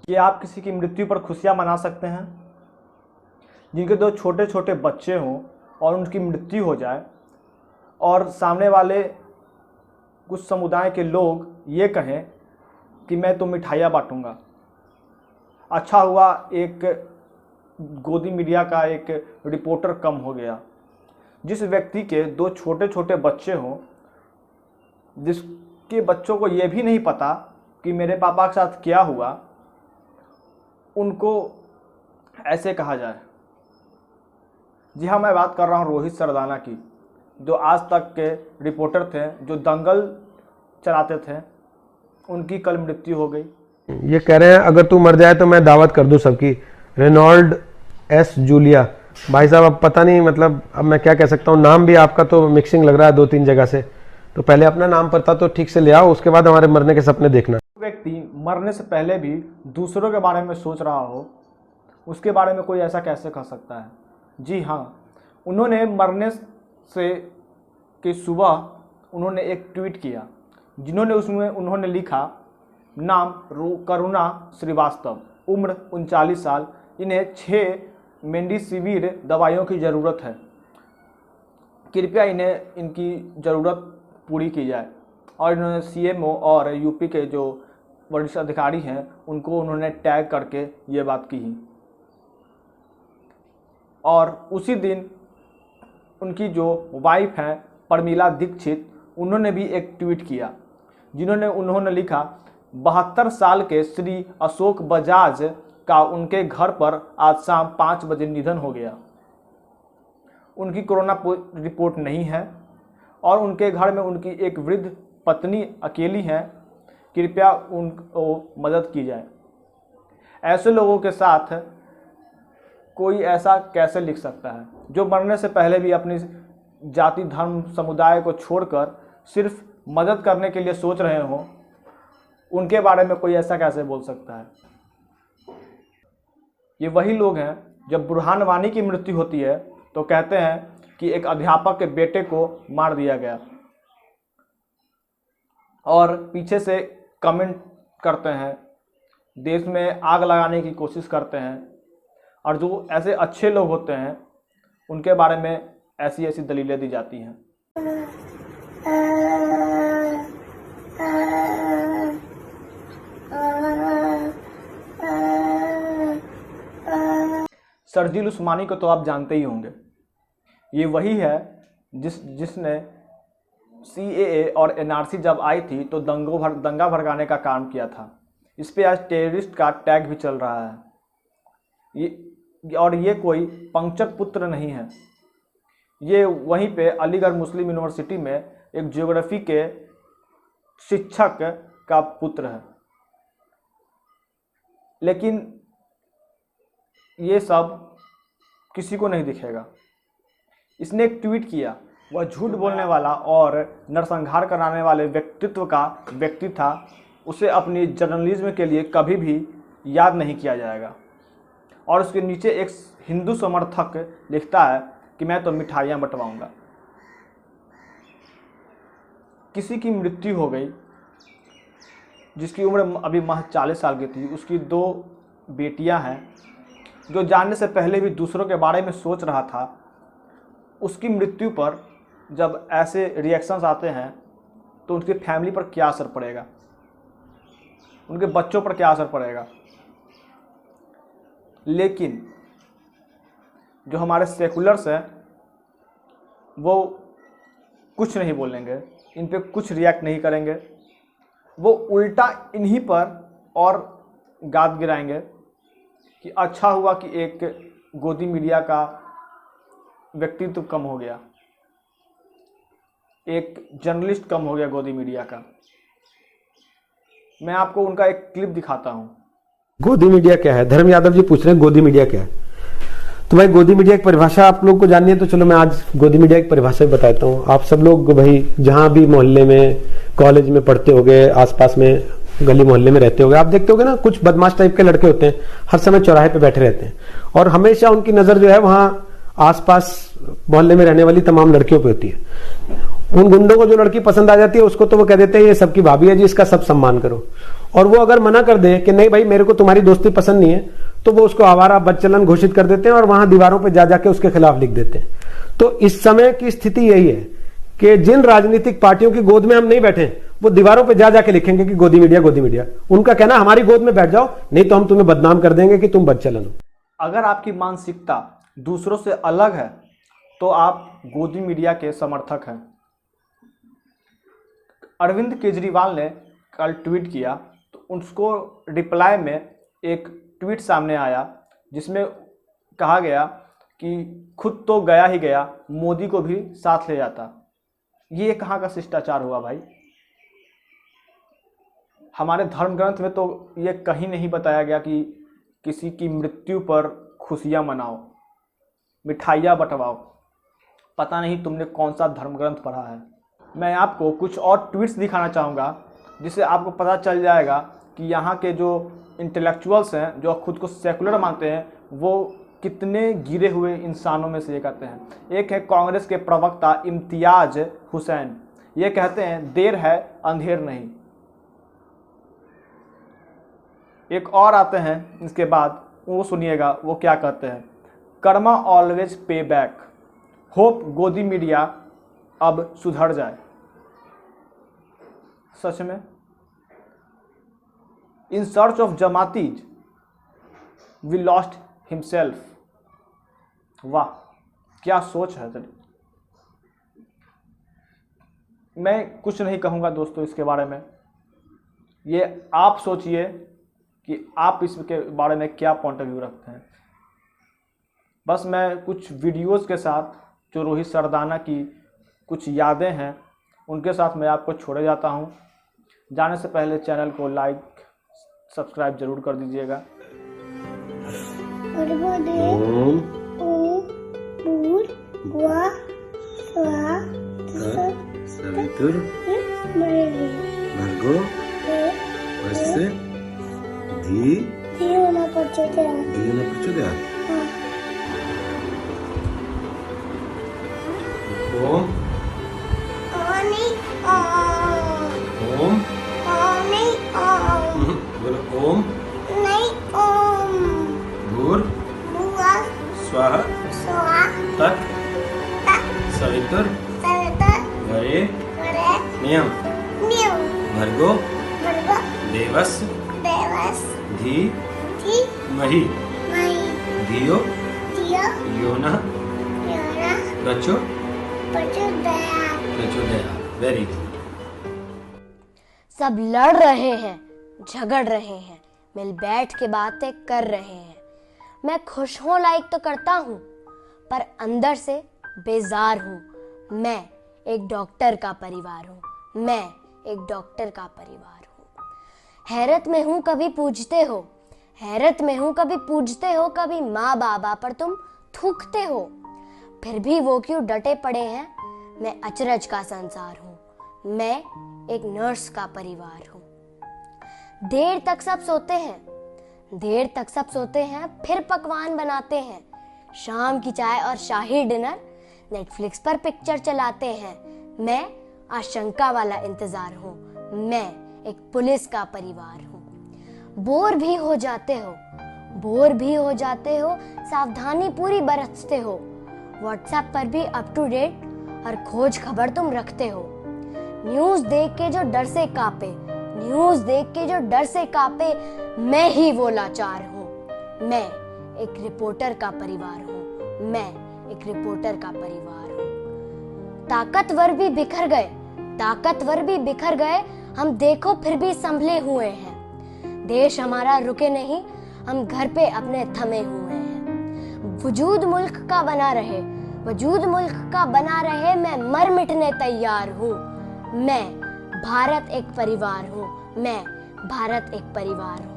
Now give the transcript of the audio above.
कि आप किसी की मृत्यु पर खुशियां मना सकते हैं? जिनके दो छोटे छोटे बच्चे हों और उनकी मृत्यु हो जाए और सामने वाले कुछ समुदाय के लोग ये कहें कि मैं तो मिठाइयाँ बांटूंगा। अच्छा हुआ एक गोदी मीडिया का एक रिपोर्टर कम हो गया। जिस व्यक्ति के दो छोटे छोटे बच्चे हों, जिसके बच्चों को ये भी नहीं पता कि मेरे पापा के साथ क्या हुआ, उनको ऐसे कहा जाए। जी हाँ, मैं बात कर रहा हूँ रोहित सरदाना की, जो आज तक के रिपोर्टर थे, जो दंगल चलाते थे। उनकी कल मृत्यु हो गई। ये कह रहे हैं अगर तू मर जाए तो मैं दावत कर दूं सबकी। रेनॉल्ड एस जूलिया भाई साहब, अब पता नहीं, मतलब अब मैं क्या कह सकता हूँ। नाम भी आपका तो मिक्सिंग लग रहा है 2-3 जगह से। तो पहले अपना नाम पता तो ठीक से ले आओ, उसके बाद हमारे मरने के सपने देखना। व्यक्ति मरने से पहले भी दूसरों के बारे में सोच रहा हो, उसके बारे में कोई ऐसा कैसे कह सकता है? जी हाँ, उन्होंने मरने से कि सुबह उन्होंने एक ट्वीट किया, जिन्होंने उसमें उन्होंने लिखा, नाम करुणा श्रीवास्तव, उम्र 39 साल, इन्हें 6 मेंडिसिविर दवाइयों की ज़रूरत है, कृपया इन्हें इनकी ज़रूरत पूरी की जाए। और इन्होंने सीएमओ और यूपी के जो वरिष्ठ अधिकारी हैं उनको उन्होंने टैग करके ये बात की। और उसी दिन उनकी जो वाइफ हैं परमिला दीक्षित, उन्होंने भी एक ट्वीट किया, जिन्होंने उन्होंने लिखा, 72 साल के श्री अशोक बजाज का उनके घर पर आज शाम 5 बजे निधन हो गया। उनकी कोरोना रिपोर्ट नहीं है और उनके घर में उनकी एक वृद्ध पत्नी अकेली हैं, कृपया उनको मदद की जाए। ऐसे लोगों के साथ कोई ऐसा कैसे लिख सकता है, जो मरने से पहले भी अपनी जाति धर्म समुदाय को छोड़कर सिर्फ मदद करने के लिए सोच रहे हों? उनके बारे में कोई ऐसा कैसे बोल सकता है? ये वही लोग हैं जब बुरहान वानी की मृत्यु होती है तो कहते हैं कि एक अध्यापक के बेटे को मार दिया गया, और पीछे से कमेंट करते हैं, देश में आग लगाने की कोशिश करते हैं। और जो ऐसे अच्छे लोग होते हैं उनके बारे में ऐसी ऐसी दलीलें दी जाती हैं। शर्जील उस्मानी को तो आप जानते ही होंगे। ये वही है जिसने CAA और NRC जब आई थी तो दंगा भड़काने का काम किया था। इस पे आज टेररिस्ट का टैग भी चल रहा है। ये कोई पंकज पुत्र नहीं है। ये वहीं पे अलीगढ़ मुस्लिम यूनिवर्सिटी में एक ज्योग्राफी के शिक्षक का पुत्र है। लेकिन ये सब किसी को नहीं दिखेगा। इसने एक ट्वीट किया, वह झूठ बोलने वाला और नरसंहार कराने वाले व्यक्तित्व का व्यक्ति था। उसे अपनी जर्नलिज्म के लिए कभी भी याद नहीं किया जाएगा। और उसके नीचे एक हिंदू समर्थक लिखता है कि मैं तो मिठाइयाँ बंटवाऊंगा। किसी की मृत्यु हो गई जिसकी उम्र अभी महज 40 साल की थी। उसकी 2 बेटियां हैं, जो जानने से पहले भी दूसरों के बारे में सोच रहा था। उसकी मृत्यु पर जब ऐसे रिएक्शंस आते हैं तो उनकी फैमिली पर क्या असर पड़ेगा, उनके बच्चों पर क्या असर पड़ेगा। लेकिन जो हमारे सेकुलर्स हैं वो कुछ नहीं बोलेंगे, इन पे कुछ रिएक्ट नहीं करेंगे। वो उल्टा इन्हीं पर और गाद गिराएंगे कि अच्छा हुआ कि एक गोदी मीडिया का व्यक्तित्व कम हो गया, एक जर्नलिस्ट कम हो गया गोदी मीडिया का। मैं आपको उनका एक क्लिप दिखाता हूं। गोदी मीडिया क्या है? धर्म यादव जी पूछ रहे हैं गोदी मीडिया क्या है। तो भाई गोदी मीडिया की परिभाषा आप लोग को जाननी है तो चलो मैं आज गोदी मीडिया की परिभाषा बताता हूँ। आप सब लोग भाई जहां भी मोहल्ले में कॉलेज में पढ़ते होगे, आसपास में गली मोहल्ले में रहते होगे, आप देखते होगे ना कुछ बदमाश टाइप के लड़के होते हैं, हर समय चौराहे पे बैठे रहते हैं और हमेशा उनकी नजर जो है वहां आसपास मोहल्ले में रहने वाली तमाम लड़कियों पे होती है। उन गुंडों को जो लड़की पसंद आ जाती है उसको तो वो कह देते हैं ये सबकी भाभी है जी, इसका सब सम्मान करो। और वो अगर मना कर दे कि नहीं भाई मेरे को तुम्हारी दोस्ती पसंद नहीं है, तो वो उसको आवारा बदचलन घोषित कर देते हैं और वहां दीवारों पे जा जाके उसके खिलाफ लिख देते हैं। तो इस समय की स्थिति यही है कि जिन राजनीतिक पार्टियों की गोद में हम नहीं बैठे, वो दीवारों पे जा जाके लिखेंगे कि गोदी मीडिया गोदी मीडिया। उनका कहना हमारी गोद में बैठ जाओ, नहीं तो हम तुम्हें बदनाम कर देंगे कि तुम बदचलन हो। अगर आपकी मानसिकता दूसरों से अलग है तो आप गोदी मीडिया के समर्थक हैं। अरविंद केजरीवाल ने कल ट्वीट किया तो उसको रिप्लाई में एक ट्वीट सामने आया जिसमें कहा गया कि खुद तो गया ही गया, मोदी को भी साथ ले जाता। ये कहाँ का शिष्टाचार हुआ भाई? हमारे धर्म ग्रंथ में तो ये कहीं नहीं बताया गया कि किसी की मृत्यु पर खुशियां मनाओ, मिठाइयाँ बंटवाओ। पता नहीं तुमने कौन सा धर्म ग्रंथ पढ़ा है। मैं आपको कुछ और ट्वीट्स दिखाना चाहूँगा जिससे आपको पता चल जाएगा कि यहाँ के जो इंटेलेक्चुअल्स हैं, जो खुद को सेकुलर मानते हैं, वो कितने गिरे हुए इंसानों में से एक आते हैं। एक है कांग्रेस के प्रवक्ता इम्तियाज हुसैन, ये कहते हैं देर है अंधेर नहीं। एक और आते हैं इसके बाद, वो सुनिएगा वो क्या कहते हैं। Karma always pay back, hope गोदी मीडिया अब सुधर जाए। सच में in search of Jamaatis we lost himself. वाह क्या सोच है। मैं कुछ नहीं कहूँगा दोस्तों इसके बारे में, ये आप सोचिए कि आप इसके बारे में क्या पॉइंट ऑफ व्यू रखते हैं। बस मैं कुछ वीडियोस के साथ जो रोहित सरदाना की कुछ यादें हैं उनके साथ मैं आपको छोड़े जाता हूं। जाने से पहले चैनल को लाइक सब्सक्राइब जरूर कर दीजिएगा। ओम ओम बोलो ओम भूर स्वाहा तत् सवितुर वरेण्यम भर्गो देवस् धीमहि धियो योनः प्रचोदयात्। Very good. सब लड़ रहे हैं, झगड़ रहे हैं, मिल बैठ के बातें कर रहे हैं। मैं खुश हों लाइक तो करता हूँ, पर अंदर से बेजार हूँ। मैं एक डॉक्टर का परिवार हूँ, मैं एक डॉक्टर का परिवार हूँ। हैरत में हूँ कभी पूछते हो, हैरत में हूँ कभी पूछते हो, कभी माँ बाबा पर तुम थूकते हो, फिर भी वो क्यों डटे पड़े हैं। मैं अचरज का संसार हूँ, मैं एक नर्स का परिवार हूँ। देर तक सब सोते हैं, देर तक सब सोते हैं, फिर पकवान बनाते हैं। शाम की चाय और शाही डिनर, नेटफ्लिक्स पर पिक्चर चलाते हैं। मैं आशंका वाला इंतजार हूँ, मैं एक पुलिस का परिवार हूँ। बोर भी हो जाते हो, बोर भी हो जाते हो, सावधानी पूरी बरतते हो। व्हाट्सएप पर भी अप टू डेट और खोज खबर तुम रखते हो। न्यूज देख के जो डर से कांपे, न्यूज देख के जो डर से कांपे, मैं ही वो लाचार हूँ। मैं एक रिपोर्टर का परिवार हूँ, मैं एक रिपोर्टर का परिवार हूँ। ताकतवर भी बिखर गए, ताकतवर भी बिखर गए, हम देखो फिर भी संभले हुए हैं। देश हमारा रुके नहीं, हम घर पे अपने थमे हुए हैं। वजूद मुल्क का बना रहे, वजूद मुल्क का बना रहे, मैं मर मिटने तैयार हूँ। मैं भारत एक परिवार हूँ, मैं भारत एक परिवार हूँ।